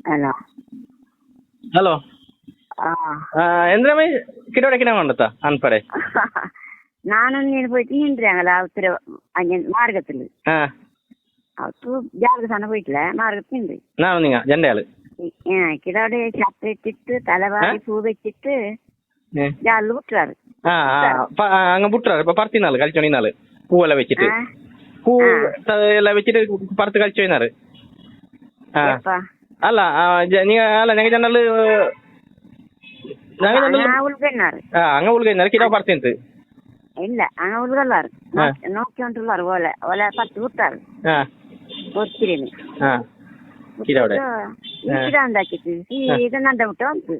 hello hello ಎಂದ್ರಮ್ಮ ಕಿಡೋಡಕಿನ ಮಾಡತ್ತಾ ಅನ್ಪಡೆ ನಾನು ನೀನು போயிட்டு நின்றாங்கள அவசர அங்கே மார்க்கத்தில் அவத்து ஜாக சன போயிட்டல மார்க்கத்தில் நின்று ನಾನು ನಿಂಗ ಜಂಡೆಯಾಳು ಕಿಡೋಡೆ ಚಾಪ್ ಇಟ್ಟಿಟ್ಟು ತಲೆವಾರಿ ಪೂ വെച്ചിട്ട് ஜாಲು விட்டுறாரு அங்க விட்டுறாரு இப்ப பருத்தி நாள் கழிச்சோனி நாள் பூவெல்லாம் வச்சுட்டு பூ எல்லாம் வச்சுட்டு பருத்து கழிச்சு போயினாரு ಅಲ್ಲ ನೀ ಅಲ್ಲ ನಂಗೆ ಜನಲ್ಲಿ അങ്ങ ഉൾഗൈനാറ് കിലോ പറിച്ചിട്ട് ഇല്ല അങ്ങ ഉൾഗല്ലാറ് നോക്കിക്കൊണ്ടുള്ളാറ് ഓല ഓല പത്ത് വിട്ടാറ് ഒത്തിരി ഉണ്ടാക്കിട്ട് ഇത് നണ്ട മുട്ട വന്നിട്ട്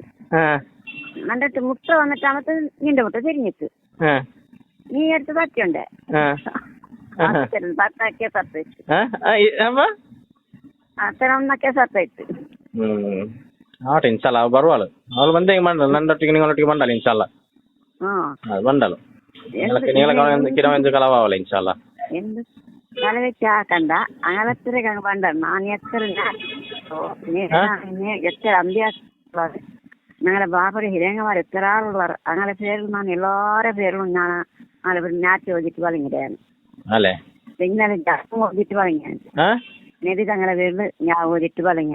നണ്ടിട്ട് മുട്ട വന്നിട്ടാമത്ത് നിന്റെ മുട്ട തിരിഞ്ഞിട്ട് നീ എടുത്ത് പറ്റിയുണ്ടേ പത്താക്കിയ സത്ത് വെച്ച് ಅತರ ಒಂದಕ್ಕೆ ಸತ್ತಾಯ್ತು ಆಟ ಇನ್ಶಾಲ್ಲ ಬರುವಾಳು ಅವಳು ಬಂದೆ ಹಿಂಗೆ ಮಾಡಲ್ಲ ನನ್ನೊಟ್ಟಿಗೆ ನಿಮ್ಮೊಟ್ಟಿಗೆ ಬಂಡಲ್ಲ ಇನ್ಶಾಲ್ಲ ಬಂಡಲು ಕಿಲೋ ಕಲವಾವಲ್ಲ ಇನ್ಶಾಲ್ಲ ಎಂದು ತಲೆ വെച്ച് ಹಾಕಂಡ അങ്ങനത്തിരക്ക് അങ്ങ് പണ്ടാണ് ഞാൻ എത്ര അന്ത്യാസ് ഞങ്ങളെ ബാബയുടെ ഹിരങ്ങമാർ എത്ര ആളുള്ളവർ അങ്ങനെ പേരിൽ ഞാൻ എല്ലാവരുടെ പേരിലും ഞാൻ അങ്ങനെ ഞാറ്റ് ഓതിട്ട് പറഞ്ഞിട്ടാണ് അല്ലേ ഇന്നലെ ജാസ്തി ഓതിട്ട് പറഞ്ഞാണ് നബി തങ്ങളെ പേരിൽ ഞാൻ ഓതിട്ട് പറഞ്ഞ